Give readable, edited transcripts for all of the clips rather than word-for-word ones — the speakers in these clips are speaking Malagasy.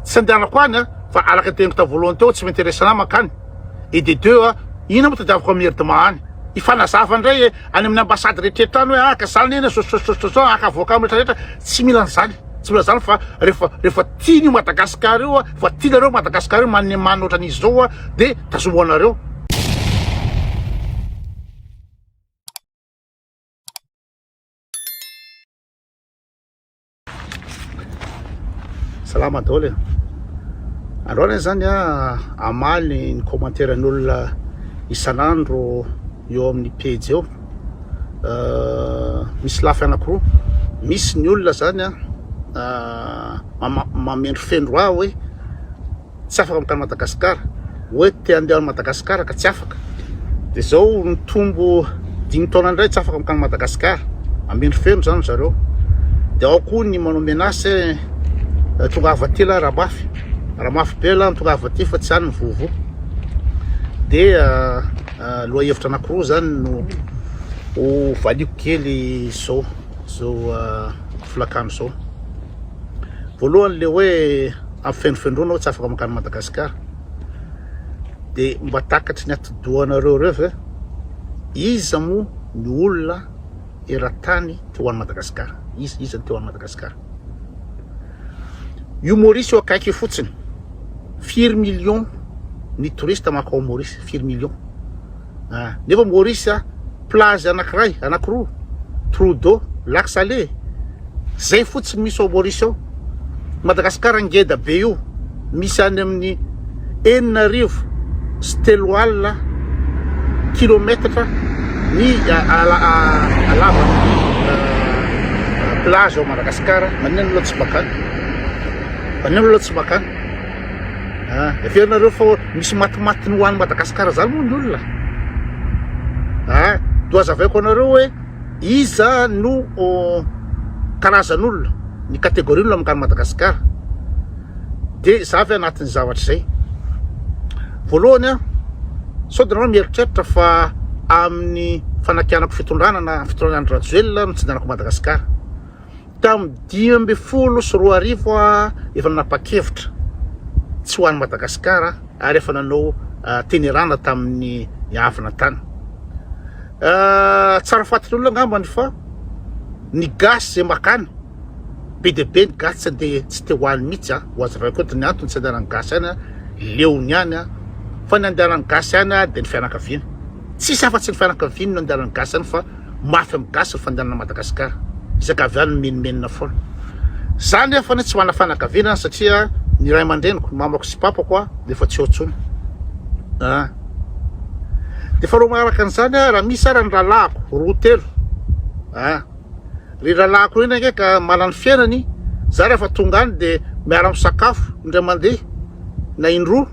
tsy andehanako any fa alaka teniko ta voalohany teo tsy m'intéresse namako any et de deux ina moa tadiavako amierdement any ifanazava indray any amin'ny ambassade rehetrarehetra any hoe aka zany eny so aka avoaka rehetrarehetra tsy mila an'izany tsy mila zany fa rehefa tiany Madagasikara io fa tianareo Madagasikara io manana ohatran'izy zao de tazomo anareo. Salama daholo androany zany amaly ny commentaire an'olona isan'andro eo amin'ny page eo misy lafy anakiroa misy ny olona zany mamendro fendro hoe tsy afaka mikany Madagasikara hoe te andeha Madagasikara ka tsy afaka de zao mitombo 5 taona indray tsy afaka mikany Madagasikara mamendro fendro zany zareo de ao koa ny manao menace tonga avatila ramafy bela tonga avaty fa tsy any vovo de loha hevitra anakiroa zany no ho valiko kely zao filakano zao. Voalohany le hoe am'fendrofendronao tsy afaka makany Madagasikara de mba takatry ny atidohanareo reo iza mo ny olona eran-tany te ho any Madagasikara iza ny te ho any Madagasikara. Io Maurice io akaiky fotsiny 4 millions ny touriste makao Maurice 4 millions nefa Maurice plage anakiroa Trudeau Lac Salé zay fotsiny misy ao Maurice ao. Madagasikara ngeda be io misy any amin'ny 9,000 steloal kilometra ny alava plage ao Madagasikara maneno loa tsy bakany efernareo fa misy matimaty ny ho any Madagasikara zany moa ny olona doazavaiko anareo hoe iza no karazan'olona ny kategorie olona mikany Madagasikara de zavy anatin'ny zavatra zay. Voalohany sody nareo mieritreritra fa amin'ny fanakianako fitondrana na fitondranan'ny Rajoelina no tsindanako Madagasikara tamin'ny 2012 efa nanapa-kevitra tsy ho any Madagasikara ary efa nanao tenerana tamin'ny havana tany. Tsara fatiny olona angambany fa ny gasy zay makany be de be ny gasy tsy te ho any mihitsy ho azavaiko eto ny antony tsy andehanany gasy any leony any fa ny andehanany gasy any de ny fianakaviany tsisy afa-tsy ny fianakaviany no andehanany gasy any fa mafy amin'ny gasy ny fandehanana Madagasikara isakaviany menimenina foana zany efa ny tsy mana fianakaviana satria ny ray aman-dreniko mamako sy papako de efa tsy otsony de faharoa magnaraka an'izany raha misy ara ny lalako roa telo ry lalako iny angeka malany fiainany za rehefa tonga any de miara misakafo indray mandeha na indroa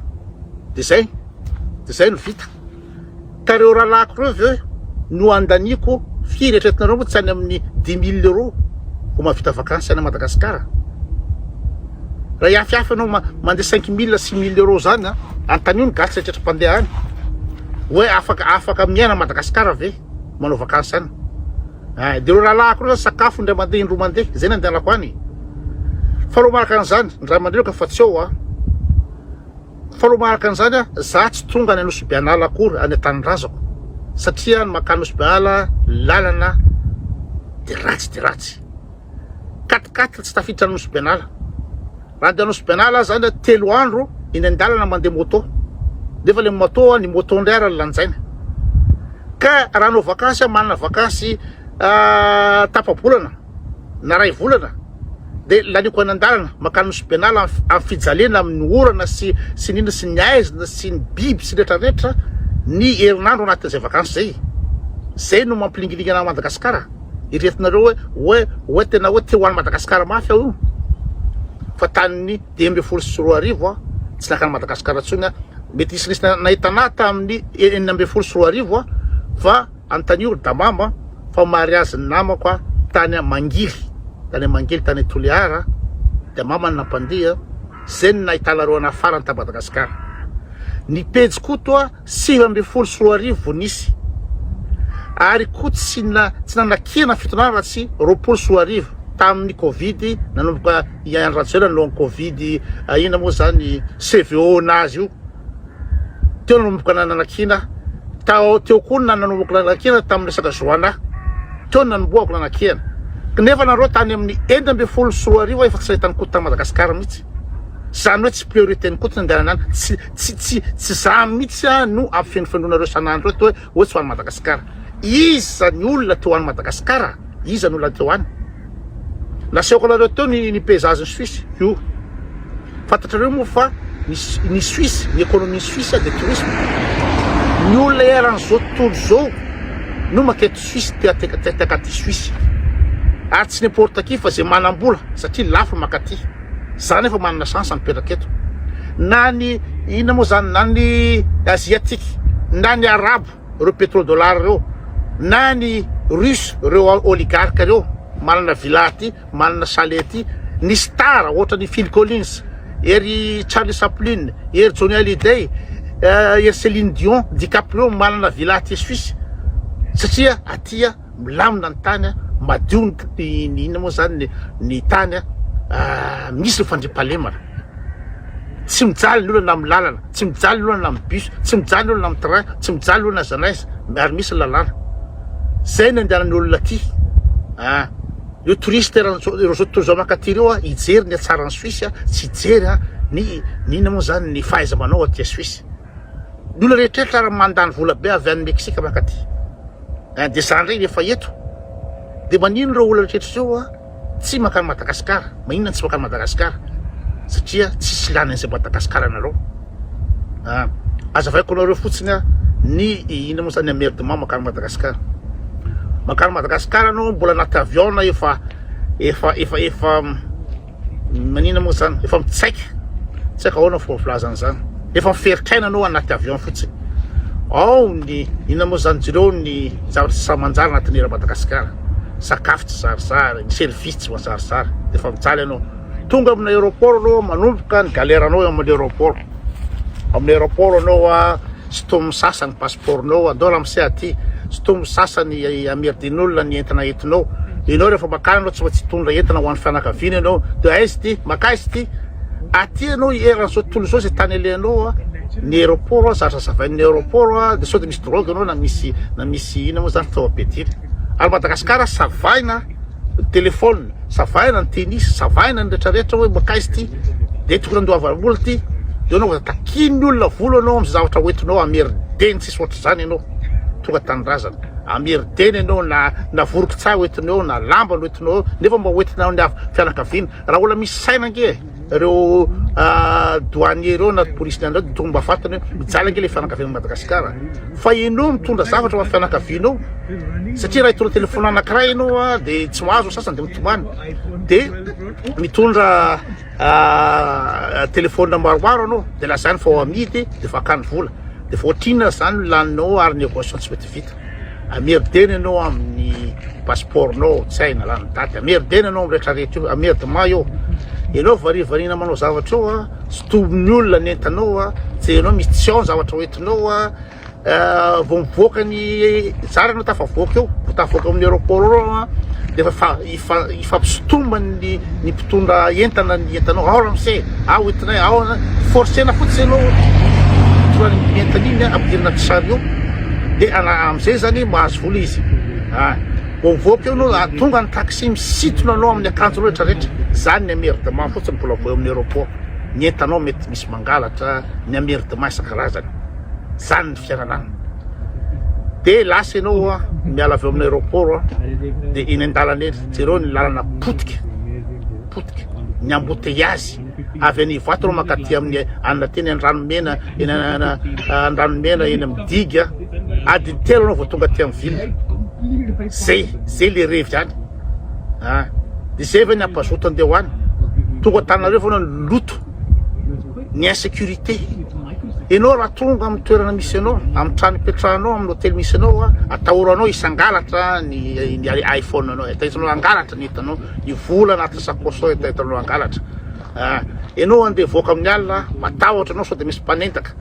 de zay no vita ka reo lalako reo ve no andaniko firy etretinareo moa tsy any amin'ny 10 000 euros ho mahavita vakansy any Madagasikara. Raha iafiafy anao mandeha 5 000 6 000 euros zany antany io ny gasy rehetraretra-mpandeha any hoe afaka miaina Madagasikara ve manao vakansy any de reo lalako reo sakafo indray mandeha indroa mandeha zay ny andehanako any. Faharoa manaraka an'izany ny ray aman-dreniko efa tsy eo faharoa manaraka an'izany za tsy tonga any Anosibeanala akory any Tanindrazako satria ny makany Anosibeanala lalana de ratsy katikaty tsy tafiditra any Anosibeanala raha andeha Anosibeanala zany 3 andro iny andalana mandeha moto nefa le moto ny moto ndray ara lanjaina ka raha anao vakansy manana vakansy tapa-bolana na ray volana de laniko any andalana makany Anosibeanala amin'ny fijalena amin'ny orana sy nina sy ny aizina sy ny biby sy rehetrarehetra ny herinandro anatin'izay vakansy zay no mampilingilingy ana Madagasikara iretinareo hoe tena hoe te ho any Madagasikara mafy io fa tanin'ny 2012 tsy nakany Madagasikara tsony mety isy nahitana tamin'ny 2012 fa antanio damama fa mariage ny namako tany Mangily tany Toliara de mama ny nampandeha zay ny nahitanareo ana farany ta Madagasikara. Ny pejy koa toa 2012 nisy ary koa tsy nanakina fitonana raha tsy 2012 tamin'ny Covid nanomboka iandratsela no Covid ina moa zany CVO nazy io teo nanomboka nanakina teo koa nanomboka nanakina tamin'ny resaka Joana teo nanomboako nanakina nefa nareo tany amin'ny 12 efa tsy ahitany koa Madagasikara mihitsy zany hoe tsy priorité-ny koa andehanana tsy za mihitsy no ampifenofenonareo sanandro hoe hoe tsy ho any Madagasikara iza ny olona teo any Madagasikara iza ny olona teo any nasehoko anareo teo ny paysage ny Suisse io fantatrareo moa fa ny Suisse ny économie Suisse de tourisme ny olona eran'izao tontolo zao no makety Suisse tekaty Suisse ary tsy n'importe qui fa zay manam-bola satria lafo makaty zany efa manana chance mipetraka eto na ny ina moa zany na ny asiatique na ny arabo reo pétrodollar reo na ny russe reo oligarque reo manana villa ty manana chalet ty ny star ohatra ny Phil Collins ery Charlie Chaplin ery Johnny Hallyday ery Céline Dion DiCaprio manana villa ty Suisse satria atia milamina ny tany madio ny ina moa zany ny tany misy fandripahalemana tsy mijaly ny olona amin'ny lalana tsy mijaly ny olona amin'ny bus tsy mijaly ny olona amin'ny train tsy mijaly ny olona zanaiza ary misy lalana zay ny andehanany olona ty io touriste reo zao tontolo zao makaty reo hijery ny atsarany Suisse tsy hijery ny ina moa zany ny fahaiza manao aty Suisse ny olona rehetrarehetra raha mandany vola be avy any Mexique makaty de zany regny efa eto de manino reo olona rehetra zao tsy makany Madagasikara maninona tsy makany Madagasikara satria tsisy lanan'izay Madagasikara nareo azavaiko anareo fotsiny ny ina moa zany amerdement makany Madagasikara anao mbola anaty avion efa manina moa zany efa mitsaika tsy haiko ahoana fomba filazana zany efa miferitraina anao anaty avion fotsiny ao ny ina moa zany jereo ny zavatra tsy samanjary anatin'ny era Madagasikara sakafo tsy zarizary ny service tsy mazarizary efa mijaly anao tonga amin'ny aéroport anao manomboka ny galère anao amin'ny aéroport anao sy tomo sasany passeportnao andao ramse aty sy tomo sasany amerdin'olona ny entana entinao ianao rehefa makany anao tsy mba tsy tondra entana ho an'ny fianakaviana ianao de aizy ty makaizy ty aty anao eran'izao tontolo zao zay tany alehanao ny aéroport zarazazavain'ny aéroport de sao de misy drogue anao na misy ina moa zany fitaovam-piadina ary Madagasikara savaina telefôna savaina ny tennis savaina ny rehetrarehetra hoe makaizy ty de tokony andoavan'olona ty de anao takiny ny olona volo anao amin'ny zavatra hoentinao amerideny tsisy ohatra zany ianao tonga tanindrazana amerideny ianao na voroky tsara hoentinao na lamba no hoentinao nefa mba hoentinao ny fianakaviana raha olona misy saina nge reo douanier reo na police ny andreo de tonga mba fatany hoe mijaly ange le fianakaviana Madagasikara fa ianao mitondra zavatra ho fianakavianao satria raha hitondra telefôna anankiray ianao de tsy mahazo sasany de mitomany de mitondra telefôna maromaro anao de lazany fa ho amidy de fakany vola de voatrina zany laninao ary négociation tsy mety vita amerideny ianao amin'ny passeportnao tsy haina lany daty amerideny ianao amin'ny rehetrarehetra io amerdement io ianao varivarina manao zavatra io sy tombony olona ny entanao tsy ianao misy tsy ao zavatra hoentinao vao mivoaka ny zara anao tafavoaka eo tafavoaka amin'ny aéroport eo de ifampisotombany ny mpitondra entana ny entanao ao ramse ao entinay ao forcena fotsiny ianao mitondra entana iny ampidirina tsary eo de am'izay zany mahazo vola izy vao mivoaka eo anao tonga ny taxi misitona anao amin'ny akanjo rehetrarehetra zany ny amerdement fotsiny mbola vo eo amin'ny aéroport ny entanao mety misy mangalatra ny amerdement isan-karazany zany ny fiainanany de lasa ianao miala avy eo amin'ny aéroport de iny an-dalana eny jereo ny lalana potika ny embouteillage avy any Ivato reo makaty amin'ny anona teny Andranomena Andranomena eny amin'ny diga adiny telo anao vao tonga aty amin'ny ville zay le revy zany de zay va ny ampazoto andeha hoany tonga tanareo foana ny loto ny insécurité ianao raha tonga amin'ny toerana misy anao amin'ny trano ipetrahanao amin'ny hôtely misy anao atahoranao isangalatra ny iPhone anao etahitanao angalatra ny hitanao ny vola anaty sakosao etahitanao angalatra ianao andeha voaka amin'ny alina matahotra anao sao de misy mpanentaka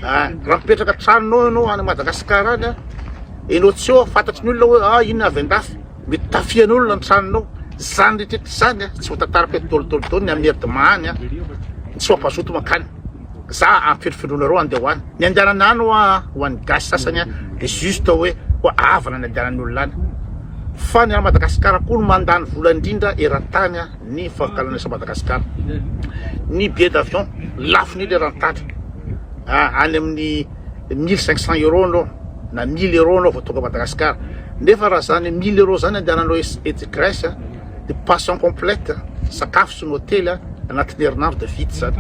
raha mipetraka tranonao ianao any Madagasikara any ianao tsy eo fantatry ny olona hoe ino avy andafy mety tafian'olona ny tranonao zany rehetrehitra zany tsy ho tantarako hoe tolotolo ny amerdemany tsy hoampazoto makany za ampirofirona andeha hoany ny andehanana any ho an'ny gasy sasany de juste hoe avana ny andehanan'ny olona any fa ny Madagasikara koa no mandany vola indrindra eran-tany ny fankalana sa Madagasikara ny billet d'avion lafo ny eran-tany any amin'ny 1500 € anao na 1000 € anao vao tonga Madagasikara nefa raha zany 1000 € zany andehananao ety Grèce de pension complète sakafo sy ny hôtely anatin'ny herinandro de vita zany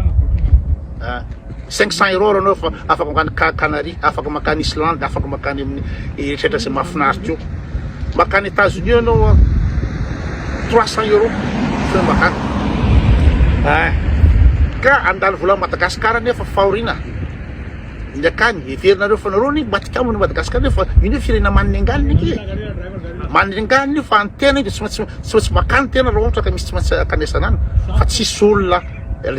500 € anao fa afaka makany Canaries afaka makany Islande afaka makany amin'ny eritreretra izay mahafinaritra io makany États-Unis anao 300 € fa makany ka andany vola Madagasikara nefa fahoriana ny akany everinareo fa nareo ny matikamo ny Madagasikara nefa iny firena maniny angaliny iki maniny angaliny fa antena io tsy maintsy makany tena raha ohatra ka misy tsy maintsy akanesana any fa tsisy olona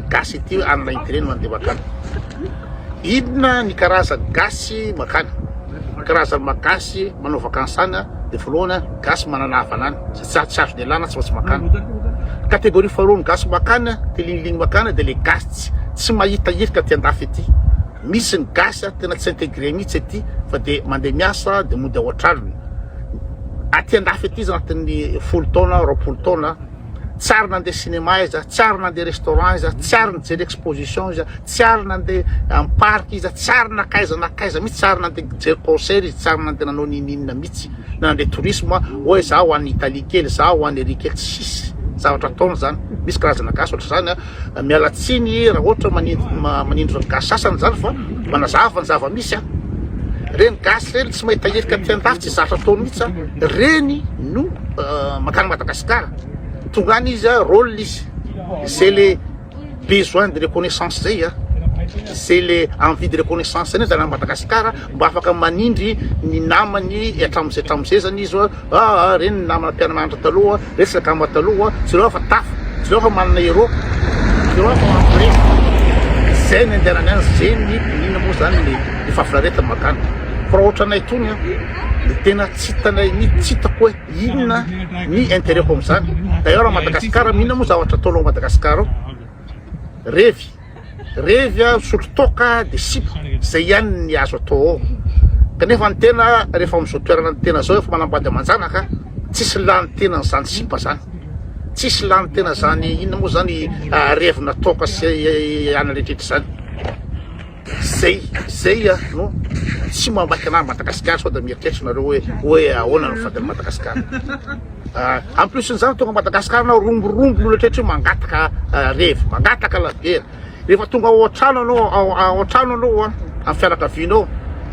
gasy ity anona intereny mandeha makany inona ny karazany gasy makany karazany magasy manao vakansany de voalohany gasy manana havanany tsy azo de lana tsy maintsy makany catégorie faharoa gasy makany de liniliny makany de le gasy tsy mahitahirika ty andafy ety misy ny gasy tena tsy intégré mihitsy ety fa de mandeha miasa de mody aoatrariny aty andafy ety izy anatin'ny 10 taona 20 taona tsara nandeha cinéma izy tsara nandeha restaurant izy tsara nijery exposition izy tsara nandeha amin'ny parc izy tsara nakaiza mihitsy tsara nandeha jery concert izy tsara nandeha nanao ninina mihitsy nandeha tourisme hoe za ho an'ny Italie kely za ho an'ny Ery kely tsisy zavatra ataony zany misy karazana gasy ohatra zany mialatsiny raha ohatra manindro gasy sasany zany fa manazava ny zava-misy reny gasy reny tsy mahitahirika ty andafy tsy zavatra ataony mihitsy reny no makany Madagasikara tonga any izy rôle izy c'est les besoins de reconnaissance zay c'est les envie de reconnaissance zany zany Madagasikara mba afaka manindry ny namany hatramin'izay zany izy reny namana mpianamandra taloha resaka ama taloha tsy reo fa tafo tsy reo fa manana hero tsy reo fa mample zay ny andehanany any zay ny inona moa zany ny fafiraretany makany fa raha ohatra anay tony de tena tsy hitanay tsy hitako hoe inona ny intérêt ko am'izany d'ailleurs Madagasikara mihina moa zavatra ataonao Madagasikara revy sotro toka de sipa zay ihany ny azo atao ao kanefa ny tena rehefa am'izao toerana ny tena zao efa manambady amanjanaka tsisy lany tena zany sipa zany tsisy lany tena zany inona moa zany revina toka sy ana rehetrehitra zany zay no tsy mamaky anahy Madagasikara sao da mieritreritra nareo hoe ahoana no fady Madagasikara en plus n'izany tonga Madagasikara nao romborombo no rehetrehitra mangataka revy mangataka labiera rehefa tonga ao an-trano anao amin'ny fianakavianao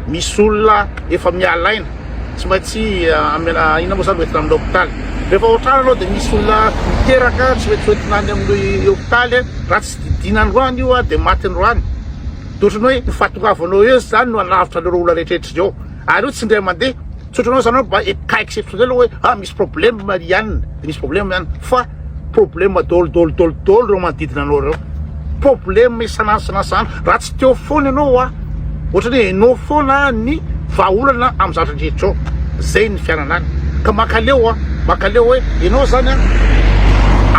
misy olona efa mialaina tsy maintsy inona moa zany hoentina amin'ny hôpitaly rehefa ao an-trano anao de misy olona miteraka tsy maintsy hoentinany amin'ny hôpitaly raha tsy didina androany io de maty androany dotrany hoe ny fahatongavanao eo zany no alavitra an'ireo olona rehetrehitra zao ary io tsy indray mandeha tsotranao zany mba ka exceptionnel hoe misy problème marianina de misy problème ihany fa problème dolo reo manodidina anao reo problème isan'andro raha tsy teo foana ianao ohatrany hoe enao foana ny vahaolana amin'ny zavatra rehetra ao zay ny fiainana any ka makaleo hoe ianao zany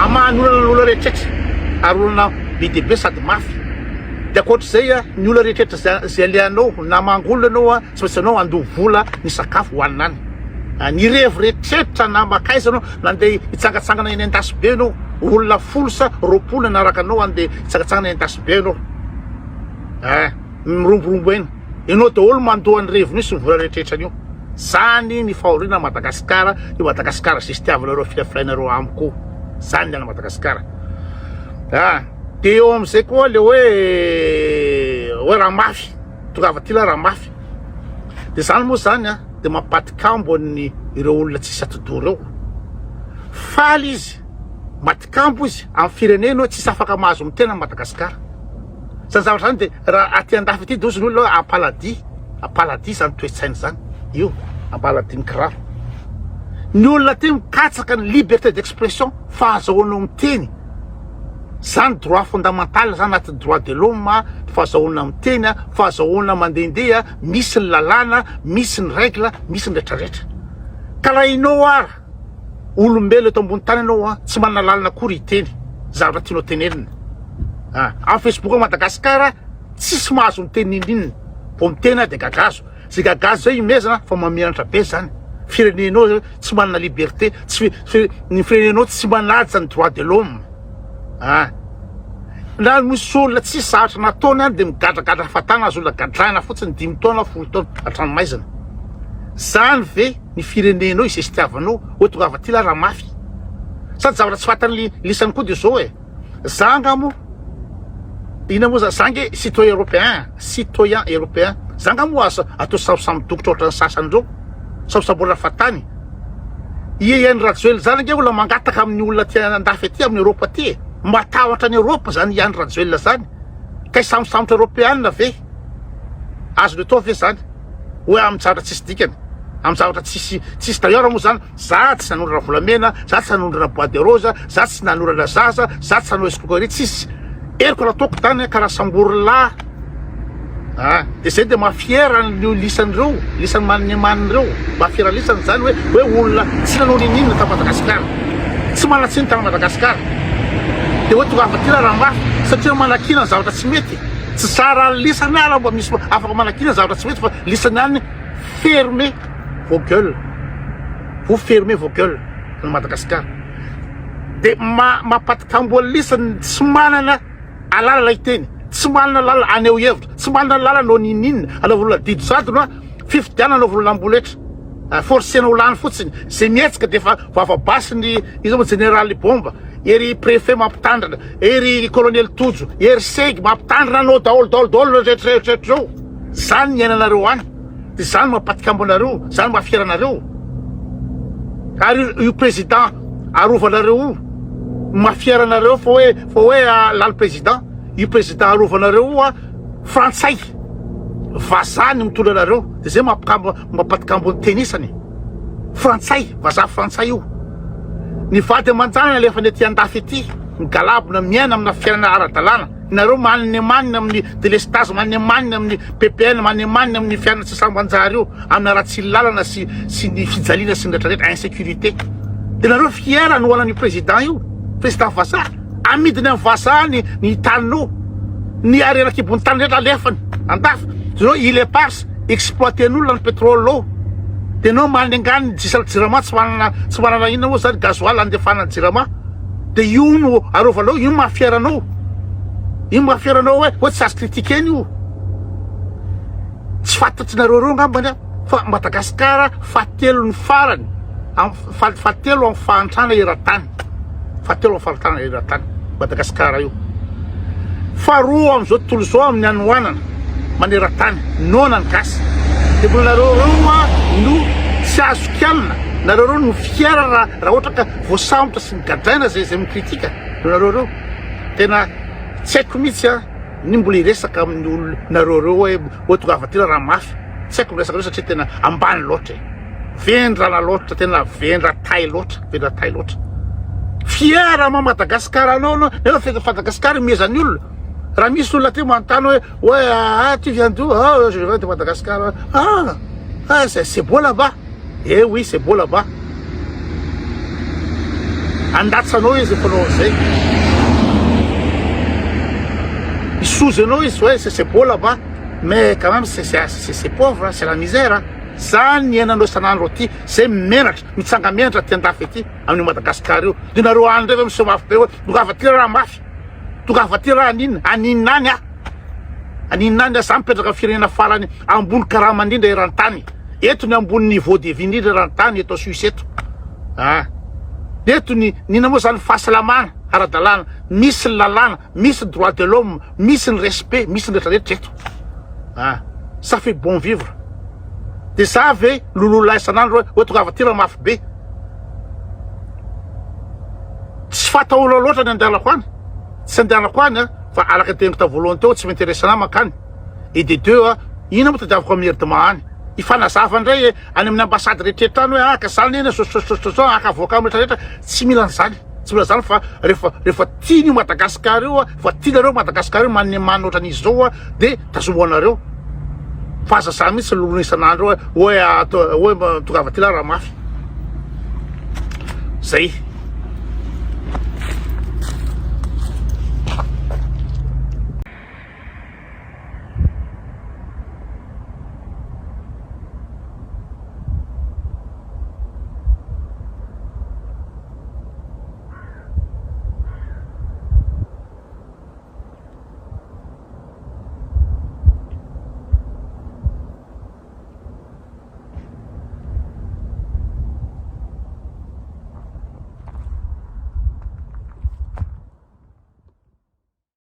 amany olona rehetrehitra ary olona be dehibe sady mafy de akoatr'izay ny olona rehetrehitra zay aleanao na mangolona anao tsy maintsy anao andoha vola ny sakafo hoanina any ny revo rehetrehitra na makaiza anao nandeha hitsangatsangana eny an-dasy be anao olona folo sa roapolo nanaraka anao andeha hitsangatsangana eny an-dasy be anao miromborombo eny ianao daholo mandoha ny revony sy ny vola rehetrehitra an'io zany ny fahoriana Madagasikara io Madagasikara zay sy tiavanareo filafilainareo amiko zany ny ana Madagasikara de eo am'izay koa le hoe raha mafy tongava ty la raha mafy de zany moa zany de mampatikambo ny ireo olona tsisy atodo reo faly izy matikambo izy amin'ny firenena hoe tsisy afaka mahazo amin'ny tena Madagasikara zany zavatra zany de raha aty andafy ity de ozy ny olona ampaladi zany toetsainy zany io ampaladi ny kiraro ny olona ty mikatsaka ny liberté d'expression fahazahoana miteny zany droit fondamental zany anaty droit de l'homme fahazahoana miteny fahazahoana mandehandeha misy ny lalàna misy ny règle misy ny rehetrarehetra ka raha inao ara olombelo eto ambony tany anao tsy manana lalana kory hiteny zavatra tianao tenenina. Amin'ny Facebook Madagasikara tsisy mahazo miteny inona vao mitena de gagazo. Zay gagazo zay imezana fa mamianatra be zany. Firenenao tsy manana liberté, ny firenenao tsy manaja ny droit de l'homme. Na misy olona tsisy zavatra nataony any de migadragadra fatana azy olona gadraina fotsiny 5 taona 10 taona hatrany maizana. Zany ve ny firenenao izay sy tiavanao hoe tonga avy aty la raha mafy. Sady zavatra tsy fatany lisany koa de zao zanga mo ina moa zange citoyen européen zanga mo asa atao samy dokotra ohatran'ny sasany reo sambola fatany iany Rajoelina zany nge olona mangataka amin'ny olona tia andafy aty amin'ny Europa aty matahotra ny Europa zany iany Rajoelina zany kay sambotra européenne ve azo le atao ve zany hoe amin'ny zavatra tsisy dikany amin'ny zavatra tsisy d'ailleurs moa zany za tsy nanondrana volamena, za tsy nanondrana bois de rose, za tsy nanondrana zaza, za tsy nanao escroquerie, tsisy eriko nataoko tany karaha samborolahy. De zay de mafiera ny lisan'ireo, lisan'ny manireo, mafiera lisany zany hoe olona tsy nanao ninina ta Madagasikara, tsy manatsiny ta Madagasikara. De hoe tonga afaty raha mafy satria manakina zavatra tsy mety. Tsy tsara lisany ara mba misy afaka manakina zavatra tsy mety fa lisany any fermé vos gueules. Vous fermez vos gueules na Madagasikara. De mapatikambo lisany tsy manana alala iteny, tsy manana lala aneo hevitra, tsy manana lala no ninina, anaovana didy sady no fifidiana anaovana lamboletra. Forcena ho lany fotsiny, zay mietsika de fa vavabasiny izy mo général bomba, ery préfet mampitandrana, ery colonel Tojo, ery segy mampitandrana anao daholo rehetrarehetrao. Zany ny ainanareo any. De zany mapatikambo anareo, zany mafiera anareo. Ary io président arovanareo mafiera anareo fa hoe lala président, io président arovanareo frantsay vazany mitondra anareo. De zay mapatikambo ny tenisany frantsay, vaza frantsay io. Ny vady aman-janany alefa ny aty andafy aty migalabona miaina amina fiainana ara-dalàna. Nareo manina amin'ny délestage, manina amin'ny PPN, manina amin'ny fiainana tsy sambanjary io amina raha tsy lalana sy ny fijaliana sy ny rehetrarehetra insécurité. De nareo fiera no anan'io président io, président vaza amidiny amin'ny vaza ny taninao, ny arenan-kibony tany rehetra alefany andafy. Zao il est parse exploiten'olona ny pétrole. De nao manengany jirama tsy manana inona moa zany gasoil andefana ny jirama. De io no arovanao, io mafieranao. Io mafieranao hoe tsy azo kritikeny io. Tsy fantatry nareo reo ngambany fa Madagasikara fahatelo ny farany, fahatelo amin'ny fahantrana eran-tany. Fahatelo amin'ny fahantrana eran-tany Madagasikara io. Faharoa amin'izao tontolo zao amin'ny anoanana maneran-tany, nonany gasy. De nareo no tsy azo kialina, nareo no fiera raha ohatra ka voasambotra sy ny gadraina zay mikritika. Nareo tena tsy haiko mihitsy ny mbola iresaka amin'ny olo nareo hoe tonga avy aty raha mafy. Tsy haiko miresaka reo satria tena ambany loatra, vendrana loatra, tena vendra tay loatra. Fiera ma Madagasikara anao nefa Madagasikara mezan'ny olona. Raha misy olona ty manontany hoe tu viens d'où? Je viens de Madagascar. C'est beau là-bas. Eh oui, c'est beau là-bas. Andatsanao izy fanao zay. Isozenao izy ouais, c'est beau là-bas. Mais quand même c'est pauvre, c'est la misère. Zany iananao isan'andro aty, zay menatra, mitsanga menatra ty andafy aty amin'ny Madagasikara io. De nareo any ndray misy mafy be hoe tonga avy aty raha mafy. Tonga avy aty raha aninany aninany zany mipetraka firenena farany ambony karaha mandrindra eran-tany. Eto ny ambony niveau de vie indrindra eran-tany eto Suisse eto. Eto nina moa zany fahasalamana ara-dalàna, misy ny lalàna, misy droit de l'homme, misy ny respect, misy ny rehetrarehetra eto. Ça fait bon vivre. De ça ve lololahy isan'andro hoe tonga avy aty raha mafy be. Tsy fataona loatra ny andehanako any. Tsy andehanako any fa alaka teniko ta volonté tsy m'intéressana makany. Et de deux ina moa tadiavako amin'ny heritement any. Ifanazava indray any amin'ny ambassade rehetrarehetra any hoe kasany eny akavoaka amin'ny rehetrarehetra. Tsy mila an'izany. Tsy mila zany fa rehefa tiany Madagasikara io fa tianareo Madagasikara io manimana ohatran'izy zao de tazomoanareo. Fazasa mihitsy lolona isan'andro hoe tonga avy aty raha mafy. zay